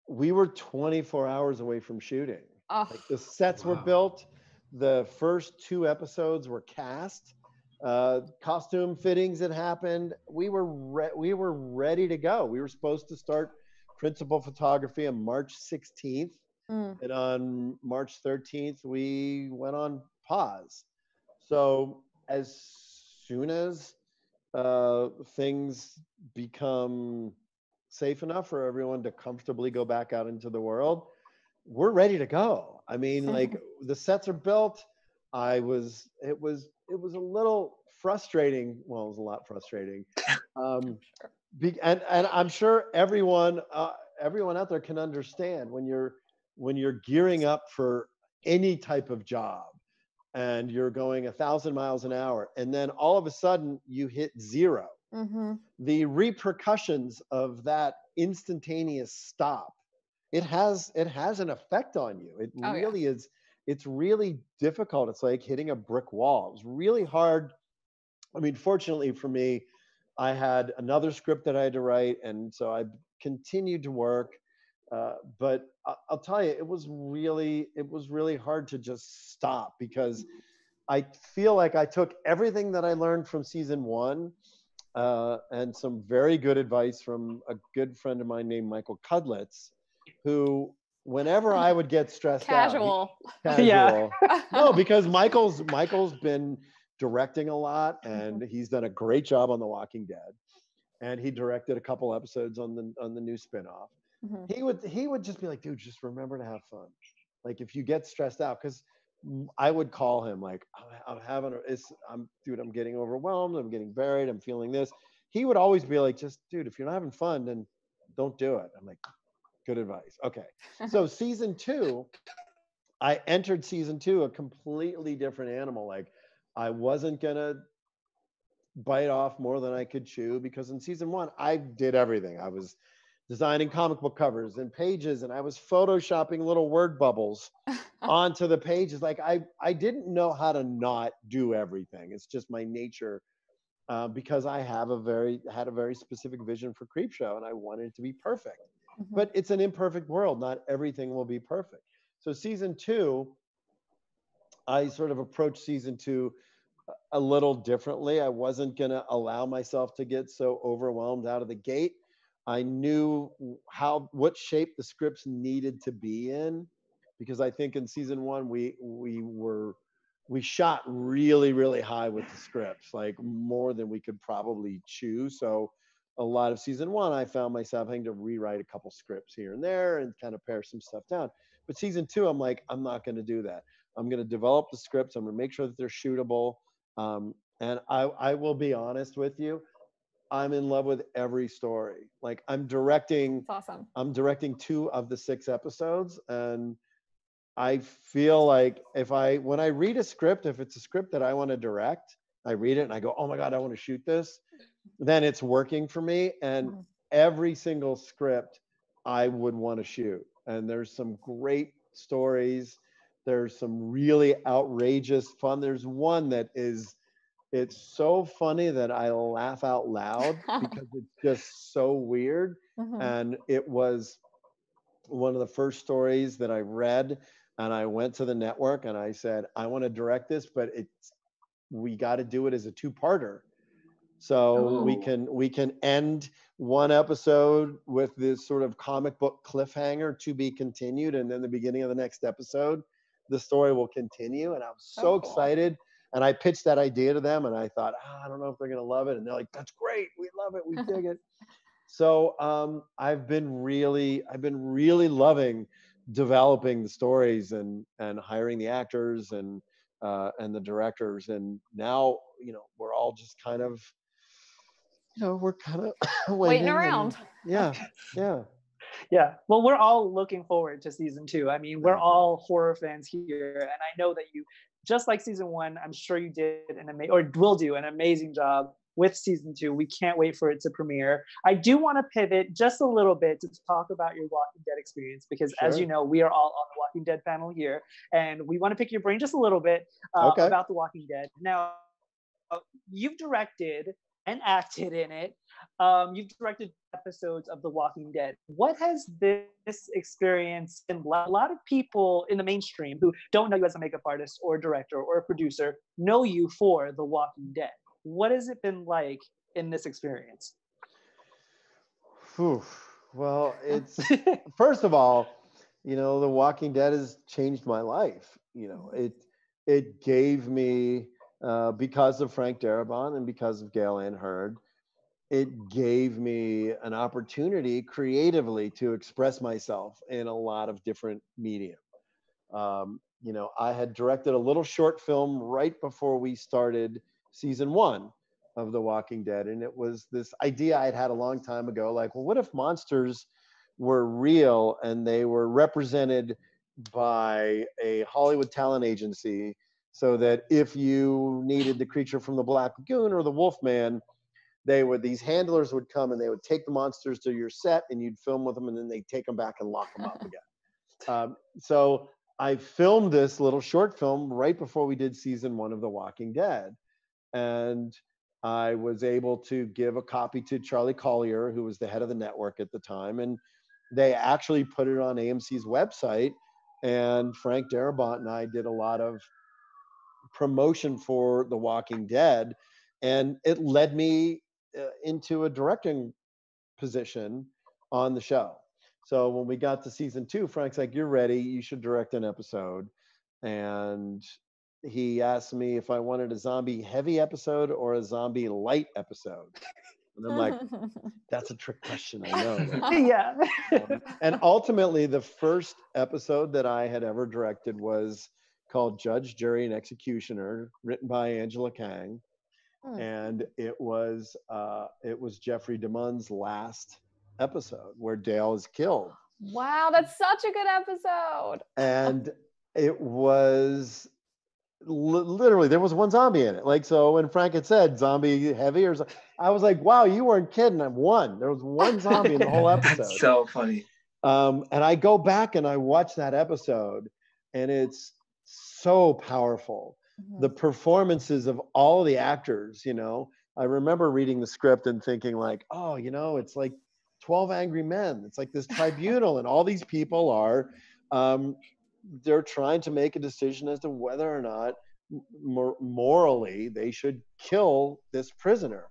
we were 24 hours away from shooting. Oh. Like, the sets were built. The first 2 episodes were cast. Costume fittings had happened. We were ready to go. We were supposed to start principal photography on March 16th. And on March 13th, we went on pause. So as soon as things become safe enough for everyone to comfortably go back out into the world, we're ready to go. I mean, like, the sets are built. It was a little frustrating. Well, it was a lot frustrating. And I'm sure everyone out there can understand when you're gearing up for any type of job and you're going 1,000 miles an hour, and then all of a sudden you hit 0. The repercussions of that instantaneous stop, it has an effect on you. It really is. It's really difficult. It's like hitting a brick wall. It's really hard. I mean, fortunately for me, I had another script that I had to write, and so I continued to work. But I'll tell you, it was really hard to just stop, because I feel like I took everything that I learned from season 1 and some very good advice from a good friend of mine named Michael Cudlitz, who, whenever I would get stressed out, Yeah. No, because Michael's been directing a lot, and he's done a great job on The Walking Dead, and he directed a couple episodes on the new spinoff. He would just be like, dude, just remember to have fun. Like, if you get stressed out, because I would call him like, I'm getting overwhelmed, I'm getting buried, I'm feeling this. He would always be like, just, dude, if you're not having fun, then don't do it. I'm like, good advice. Okay. So season 2, I entered season 2 a completely different animal. Like, I wasn't gonna bite off more than I could chew, because in season 1, I did everything. I was designing comic book covers and pages, and I was photoshopping little word bubbles onto the pages. Like, I didn't know how to not do everything. It's just my nature, because I had a very specific vision for Creepshow, and I wanted it to be perfect. But it's an imperfect world. Not everything will be perfect. So season 2, I sort of approached season 2 a little differently. I wasn't going to allow myself to get so overwhelmed out of the gate. I knew what shape the scripts needed to be in, because I think in season 1 we shot really, really high with the scripts, like more than we could probably chew. So a lot of season one, I found myself having to rewrite a couple scripts here and there and kind of pare some stuff down. But season two, I'm like, I'm not going to do that. I'm going to develop the scripts. I'm going to make sure that they're shootable. And I will be honest with you, I'm in love with every story. Like I'm directing, That's awesome. I'm directing 2 of the 6 episodes, and I feel like when I read a script, if it's a script that I want to direct, I read it and I go, oh my God, I want to shoot this, then it's working for me. And every single script I would want to shoot. And there's some great stories. There's some really outrageous fun. There's one that it's so funny that I laugh out loud because it's just so weird. And it was one of the first stories that I read, and I went to the network and I said, I want to direct this, but we got to do it as a 2-parter. So we can end one episode with this sort of comic book cliffhanger to be continued, and then the beginning of the next episode, the story will continue. And I'm so excited. And I pitched that idea to them, and I thought, I don't know if they're going to love it. And they're like, that's great. We love it. We dig it. So I've been really loving developing the stories and hiring the actors and the directors. And now, we're all just kind of, we're kind of waiting around. Yeah. Well, we're all looking forward to season 2. I mean, we're all horror fans here, and I know that you, just like season 1, I'm sure you did will do an amazing job with season 2. We can't wait for it to premiere. I do want to pivot just a little bit to talk about your Walking Dead experience, because as you know, we are all on the Walking Dead panel here, and we want to pick your brain just a little bit about the Walking Dead. Now, you've directed and acted in it. You've directed episodes of The Walking Dead. What has this experience been like? A lot of people in the mainstream who don't know you as a makeup artist or a director or a producer know you for The Walking Dead. What has it been like in this experience? Well, it's first of all, The Walking Dead has changed my life. It gave me, because of Frank Darabont and because of Gail Ann Hurd, it gave me an opportunity creatively to express myself in a lot of different media. I had directed a little short film right before we started season 1 of The Walking Dead. And it was this idea I'd had a long time ago, like, well, what if monsters were real and they were represented by a Hollywood talent agency, so that if you needed the creature from the Black Lagoon or the Wolfman, these handlers would come and they would take the monsters to your set and you'd film with them, and then they'd take them back and lock them up again. So I filmed this little short film right before we did season 1 of The Walking Dead. And I was able to give a copy to Charlie Collier, who was the head of the network at the time. And they actually put it on AMC's website. And Frank Darabont and I did a lot of promotion for The Walking Dead. And it led me into a directing position on the show. So when we got to season 2, Frank's like, you're ready, you should direct an episode. And he asked me if I wanted a zombie heavy episode or a zombie light episode. And I'm like, that's a trick question, I know. Right? And ultimately, the first episode that I had ever directed was called Judge, Jury, and Executioner, written by Angela Kang. And it was Jeffrey DeMunn's last episode where Dale is killed. Wow, that's such a good episode. And it was literally, there was one zombie in it. Like, so when Frank had said zombie heavy, I was like, wow, you weren't kidding. There was one zombie in the whole episode. That's so funny. And I go back and I watch that episode, and it's so powerful. The performances of all the actors, I remember reading the script and thinking like, oh, it's like 12 Angry Men. It's like this tribunal, and all these people are, they're trying to make a decision as to whether or not morally they should kill this prisoner.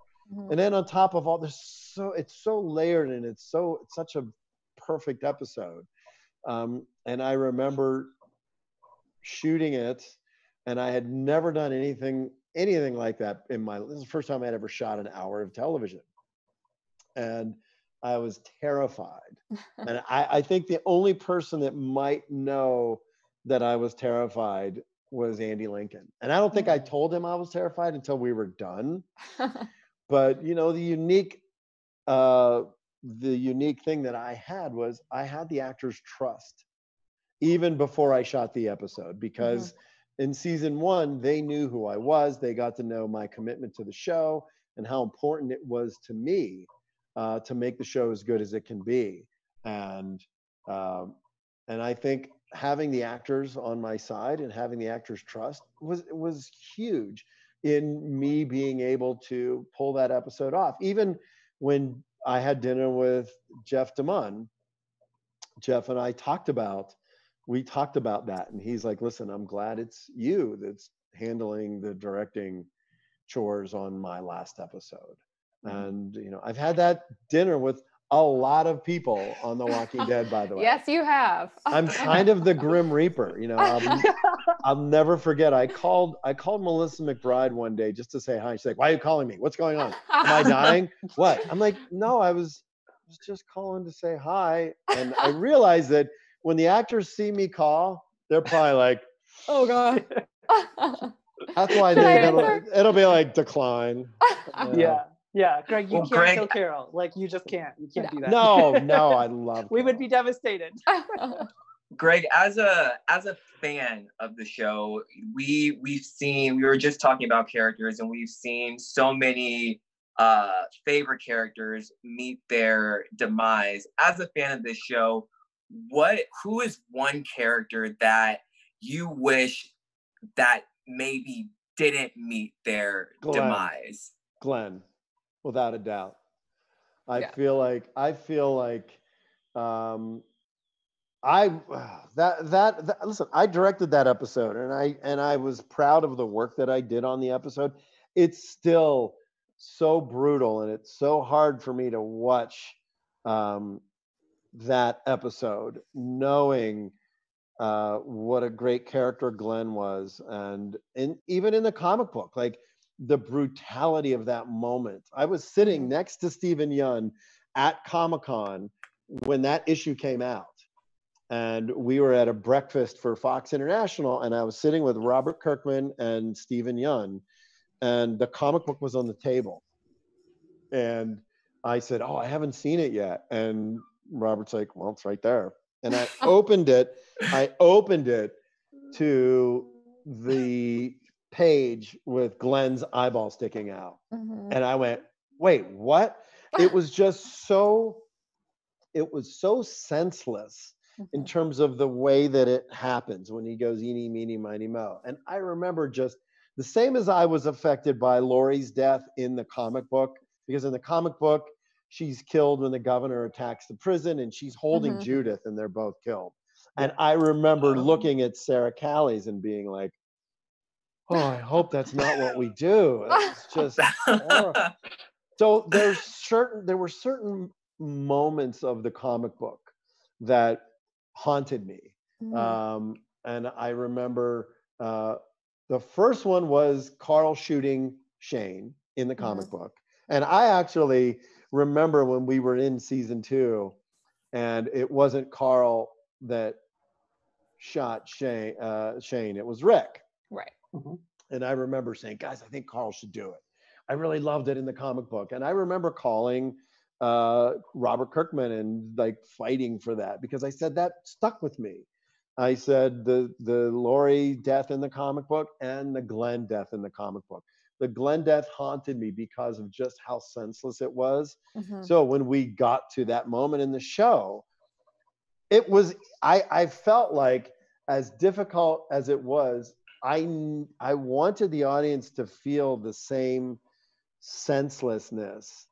And then on top of all this, it's so layered, and it's such a perfect episode. And I remember shooting it, and I had never done anything like that this is the first time I'd ever shot an hour of television. and I was terrified. And I think the only person that might know that I was terrified was Andy Lincoln. And I don't think I told him I was terrified until we were done. But you know, the unique thing that I had was I had the actors' trust even before I shot the episode, because in season 1, they knew who I was. They got to know my commitment to the show and how important it was to me to make the show as good as it can be. And I think having the actors on my side and having the actors' trust was huge in me being able to pull that episode off. Even when I had dinner with Jeff DeMunn, Jeff and I talked about that, and he's like, listen, I'm glad it's you that's handling the directing chores on my last episode. And you know, I've had that dinner with a lot of people on The Walking Dead, by the way. Yes, you have. I'm kind of the Grim Reaper, you know. I'll never forget. I called Melissa McBride one day just to say hi. She's like, "Why are you calling me? What's going on? Am I dying? What?" I'm like, "No, I was just calling to say hi." And I realized that when the actors see me call, they're probably like, "Oh God." That's why it'll be like decline. Yeah, Greg, you can't kill Carol. Like, you just can't. You can't do that. No, I love. We would be devastated. Greg, as a fan of the show, we were just talking about characters, and we've seen so many favorite characters meet their demise. As a fan of this show, who is one character that you wish that maybe didn't meet their demise? Glenn, without a doubt. I feel like listen, I directed that episode, and I was proud of the work that I did on the episode. It's still so brutal, and it's so hard for me to watch that episode, knowing what a great character Glenn was, and even in the comic book, like the brutality of that moment. I was sitting next to Stephen Yeun at Comic-Con when that issue came out, and we were at a breakfast for Fox International, and I was sitting with Robert Kirkman and Stephen Yeun, and the comic book was on the table, and I said, "Oh, I haven't seen it yet," and Robert's like, "Well, it's right there." And I opened it to the page with Glenn's eyeball sticking out. And I went, "Wait, what?" It was so senseless in terms of the way that it happens when he goes eeny, meeny, miny, mo. And I remember just the same as I was affected by Laurie's death in the comic book, because in the comic book, she's killed when the governor attacks the prison, and she's holding Judith, and they're both killed. And I remember looking at Sarah Callies and being like, "Oh, I hope that's not what we do." It's just horrible. So there were certain moments of the comic book that haunted me. And I remember the first one was Carl shooting Shane in the comic book. And I actually remember when we were in season 2, and it wasn't Carl that shot Shane, it was Rick. Right. And I remember saying, "Guys, I think Carl should do it." I really loved it in the comic book. And I remember calling Robert Kirkman and like fighting for that, because I said that stuck with me. I said the Laurie death in the comic book and the Glenn death in the comic book. The Glenn death haunted me because of just how senseless it was. So when we got to that moment in the show, it was, I felt like, as difficult as it was, I wanted the audience to feel the same senselessness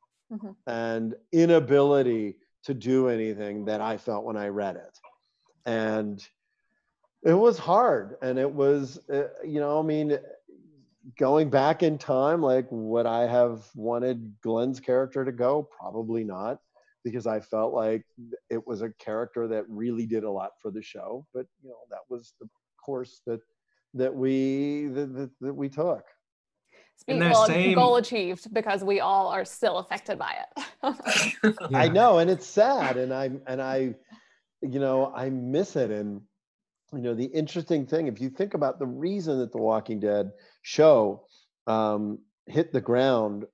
and inability to do anything that I felt when I read it. And it was hard. And it was, I mean, going back in time, like, would I have wanted Glenn's character to go? Probably not, because I felt like it was a character that really did a lot for the show. But, that was the course that we took. Goal achieved, because we all are still affected by it. I know, and it's sad, and I you know, I miss it. And you know, the interesting thing, if you think about the reason that the Walking Dead show hit the ground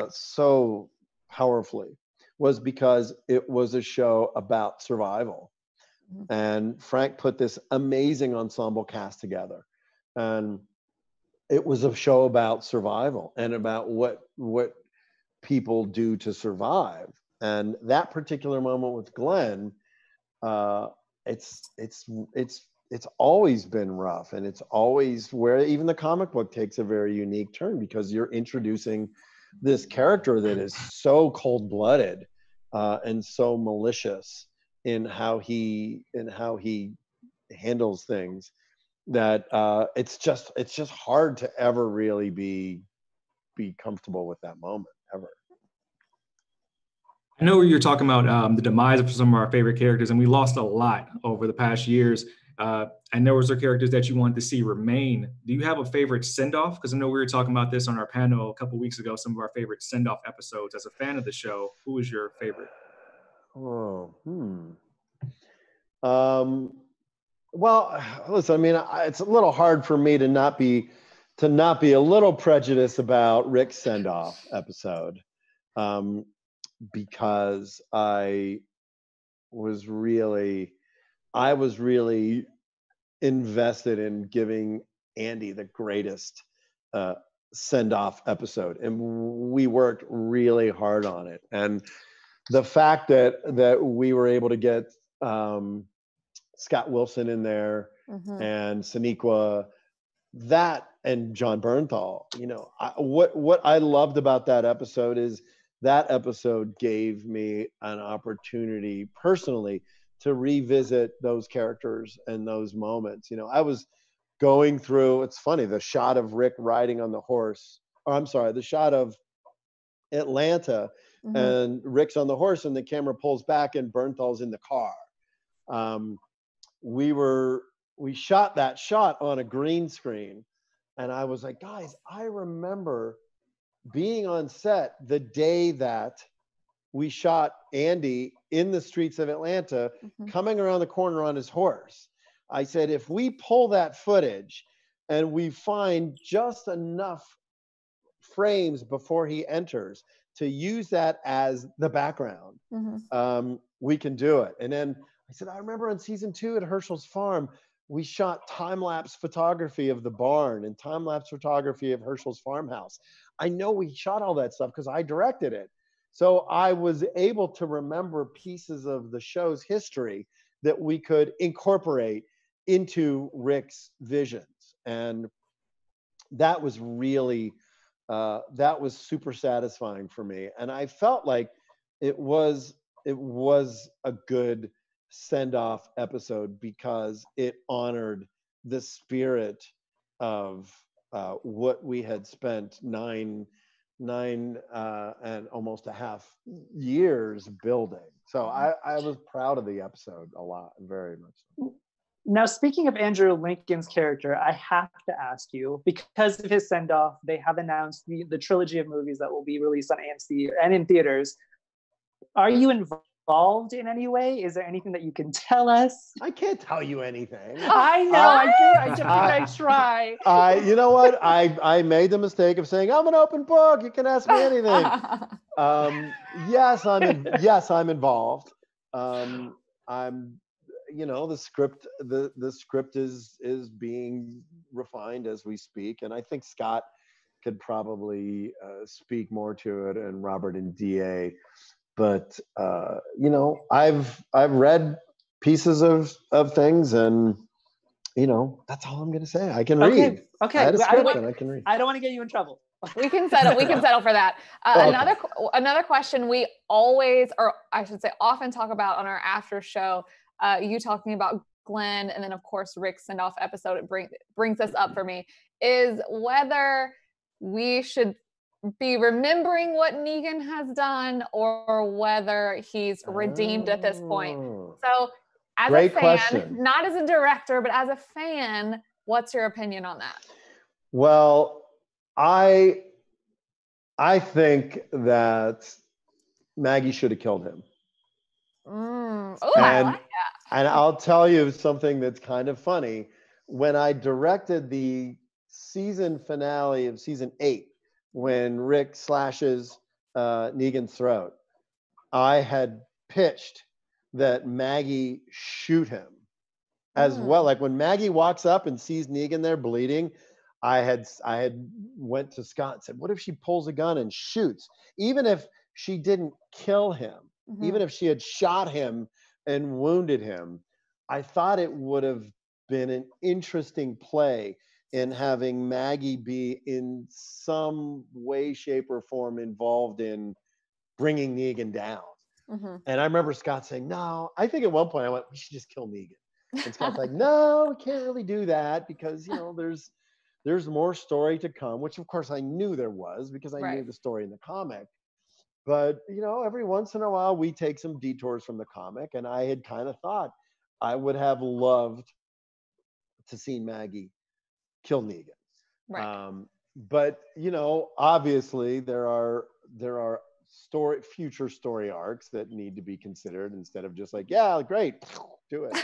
so powerfully, was because it was a show about survival. And Frank put this amazing ensemble cast together, and it was a show about survival and about what people do to survive. And that particular moment with Glenn, it's always been rough, and it's always where even the comic book takes a very unique turn, because you're introducing this character that is so cold-blooded and so malicious in how he handles things, that it's just hard to ever really be comfortable with that moment ever. I know you're talking about the demise of some of our favorite characters, and we lost a lot over the past years. And there was the characters that you wanted to see remain. Do you have a favorite send-off? Because I know we were talking about this on our panel a couple weeks ago, some of our favorite send-off episodes. As a fan of the show, who is your favorite? Well, listen, I mean, it's a little hard for me to not be a little prejudiced about Rick's send-off episode, because I was really invested in giving Andy the greatest send-off episode, and we worked really hard on it. And the fact that we were able to get Scott Wilson in there, and Sonequa, that, and John Bernthal, you know, what I loved about that episode is that episode gave me an opportunity personally to revisit those characters and those moments. You know, I was going through, it's funny, the shot of Rick riding on the horse, or I'm sorry, the shot of Atlanta, and Rick's on the horse, and the camera pulls back and Bernthal's in the car. We shot that shot on a green screen, and I was like, guys, I remember being on set the day that we shot Andy in the streets of Atlanta, coming around the corner on his horse. I said, if we pull that footage and we find just enough frames before he enters to use that as the background, we can do it. And then I said, I remember on season 2 at Herschel's farm, we shot time-lapse photography of the barn and time-lapse photography of Herschel's farmhouse. I know we shot all that stuff because I directed it. So I was able to remember pieces of the show's history that we could incorporate into Rick's visions. And that was really, that was super satisfying for me. And I felt like it was a good send-off episode because it honored the spirit of what we had spent nine and almost a half years building. So I was proud of the episode a lot, very much so. Now, speaking of Andrew Lincoln's character, I have to ask you, because of his send-off, they have announced the trilogy of movies that will be released on AMC and in theaters. Are you involved in any way? Is there anything that you can tell us? I can't tell you anything. I know, I try. You know what? I made the mistake of saying, I'm an open book. You can ask me anything. Yes, I'm involved. I'm, you know, the script is being refined as we speak. And I think Scott could probably speak more to it, and Robert and DA. But you know, I've read pieces of things, and you know, that's all I'm gonna say. I can read. Okay. I had a script and I can read. I don't want to get you in trouble. We can settle for that. Another question we always, or I should say often, talk about on our after show, you talking about Glenn, and then of course Rick's send-off episode, it brings this up for me, is whether we should be remembering what Negan has done or whether he's redeemed at this point. So as a fan, question. Not as a director, but as a fan, what's your opinion on that? Well, I I think that Maggie should have killed him. Oh, I like that. And I'll tell you something that's kind of funny. When I directed the season finale of season 8, when Rick slashes Negan's throat, I had pitched that Maggie shoot him as well. Like when Maggie walks up and sees Negan there bleeding, I had went to Scott and said, what if she pulls a gun and shoots? Even if she didn't kill him, even if she had shot him and wounded him, I thought it would have been an interesting play in having Maggie be in some way, shape, or form involved in bringing Negan down. And I remember Scott saying, no, I think at one point I went, we should just kill Negan. And Scott's like, no, we can't really do that because, you know, there's more story to come, which of course I knew there was because I knew the story in the comic. But, you know, every once in a while we take some detours from the comic, and I had kind of thought I would have loved to see Maggie kill Negan. But, you know, obviously there are future story arcs that need to be considered instead of just like, yeah, great, do it.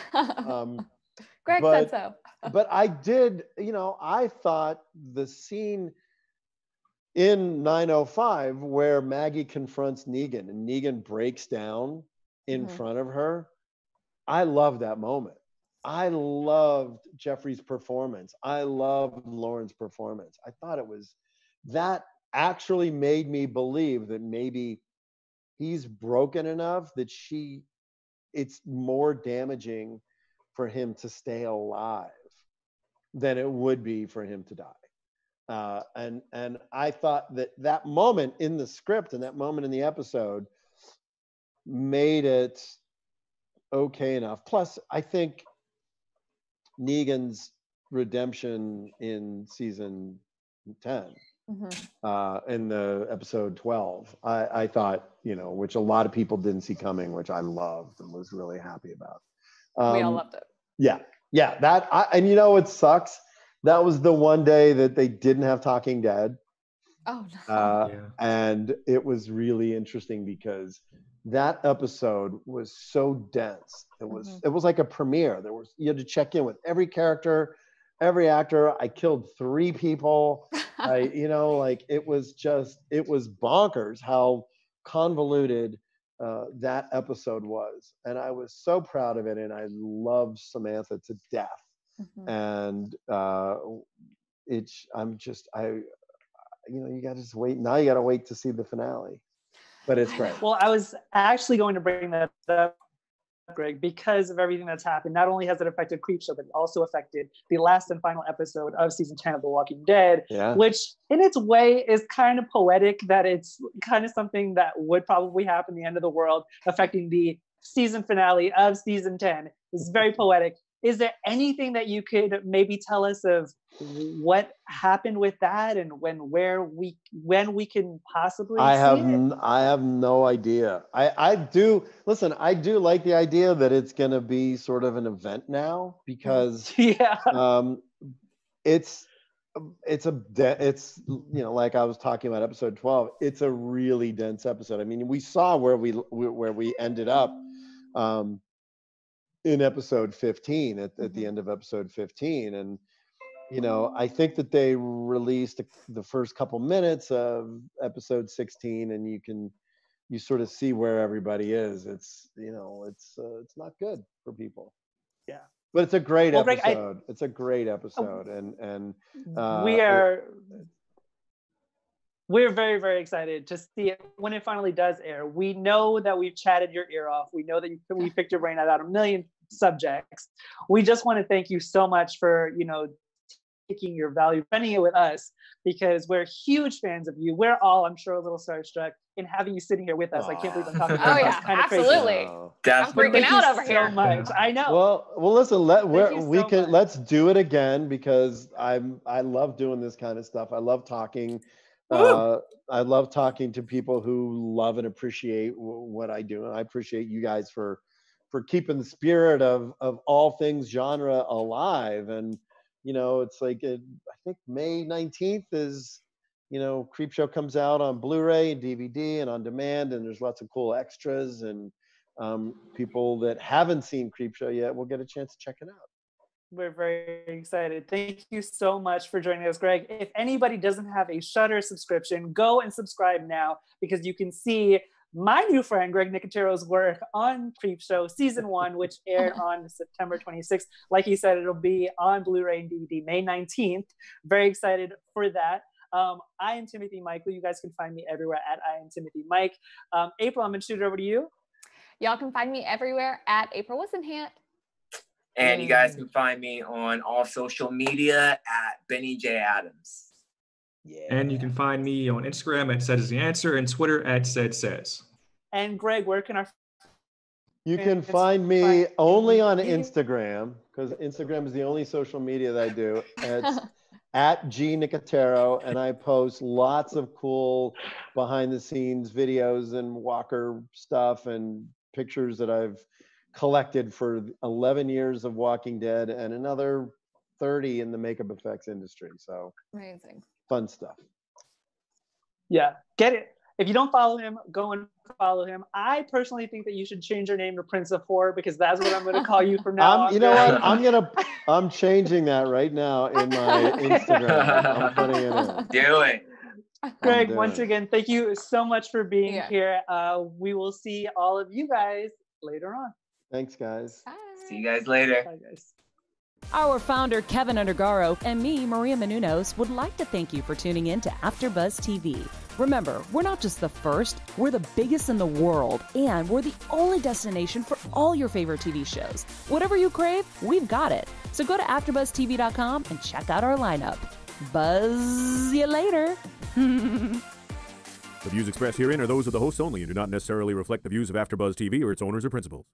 Greg said so. But I did, you know, I thought the scene in 905 where Maggie confronts Negan and Negan breaks down in front of her, I love that moment. I loved Jeffrey's performance. I loved Lauren's performance. I thought that actually made me believe that maybe he's broken enough that it's more damaging for him to stay alive than it would be for him to die. And I thought that moment in the script and that moment in the episode made it okay enough. Plus, I think Negan's redemption in season 10, in the episode 12, I thought, you know, which a lot of people didn't see coming, which I loved and was really happy about. We all loved it. Yeah. And you know, it sucks. That was the one day that they didn't have Talking Dead. Oh no. And it was really interesting because that episode was so dense. It was like a premiere. You had to check in with every character, every actor. I killed 3 people. You know, like it was bonkers how convoluted that episode was. And I was so proud of it. And I loved Samantha to death. And you know, you got to just wait. Now you got to wait to see the finale. But it's great. Well, I was actually going to bring that up, Greg, because of everything that's happened. Not only has it affected Creepshow, but it also affected the last and final episode of season 10 of The Walking Dead, which in its way is kind of poetic, that it's kind of something that would probably happen, the end of the world, affecting the season finale of season 10. It's very poetic. Is there anything that you could maybe tell us of what happened with that and when we can possibly see it? I have no idea. I do like the idea that it's going to be sort of an event now because it's you know, like I was talking about episode 12, it's a really dense episode. I mean, we saw where we ended up in episode 15 at the end of episode 15, and you know, I think that they released the first couple minutes of episode 16, and you sort of see where everybody is. It's, you know, it's not good for people. Yeah, but it's a great episode. It's a great episode, and we're very, very excited to see it when it finally does air. We know that we've chatted your ear off. We know that we picked your brain about a million subjects. We just want to thank you so much for, you know, taking your value, spending it with us, because we're huge fans of you. We're all, I'm sure, a little starstruck in having you sitting here with us. I can't believe I'm talking about this. Yeah, absolutely. I'm freaking out over here. So much. I know. Well, listen. Let's do it again because I love doing this kind of stuff. I love talking. I love talking to people who love and appreciate what I do, and I appreciate you guys for keeping the spirit of all things genre alive. And you know, it's like I think May 19th is Creepshow comes out on Blu-ray and DVD and on demand, and there's lots of cool extras, and people that haven't seen Creepshow yet will get a chance to check it out. We're very excited. Thank you so much for joining us, Greg. If anybody doesn't have a Shudder subscription, go and subscribe now, because you can see my new friend Greg Nicotero's work on Creepshow Season 1, which aired on September 26th. Like he said, it'll be on Blu-ray and DVD May 19th. Very excited for that. I am Timothy Michael. You guys can find me everywhere at I am Timothy Mike. April, I'm going to shoot it over to you. Y'all can find me everywhere at April Whisenhant. And you guys can find me on all social media at Benny J. Adams. Yeah. And you can find me on Instagram at Said is the Answer and Twitter at Said Says. And Greg, where can you can find me only on Instagram, because Instagram is the only social media that I do. It's at G Nicotero, and I post lots of cool behind the scenes videos and Walker stuff and pictures that I've collected for 11 years of Walking Dead and another 30 in the makeup effects industry. So amazing. Fun stuff. Yeah, get it. If you don't follow him, go and follow him. I personally think that you should change your name to Prince of Horror, because that's what I'm going to call you from now on. You know what? I'm changing that right now in my Instagram. I'm putting it in. Do it. Greg, once again, thank you so much for being here. We will see all of you guys later on. Thanks, guys. Bye. See you guys later. Bye, guys. Our founder, Keven Undergaro, and me, Maria Menounos, would like to thank you for tuning in to AfterBuzz TV. Remember, we're not just the first, we're the biggest in the world, and we're the only destination for all your favorite TV shows. Whatever you crave, we've got it. So go to AfterBuzzTV.com and check out our lineup. Buzz you later. The views expressed herein are those of the hosts only and do not necessarily reflect the views of AfterBuzz TV or its owners or principals.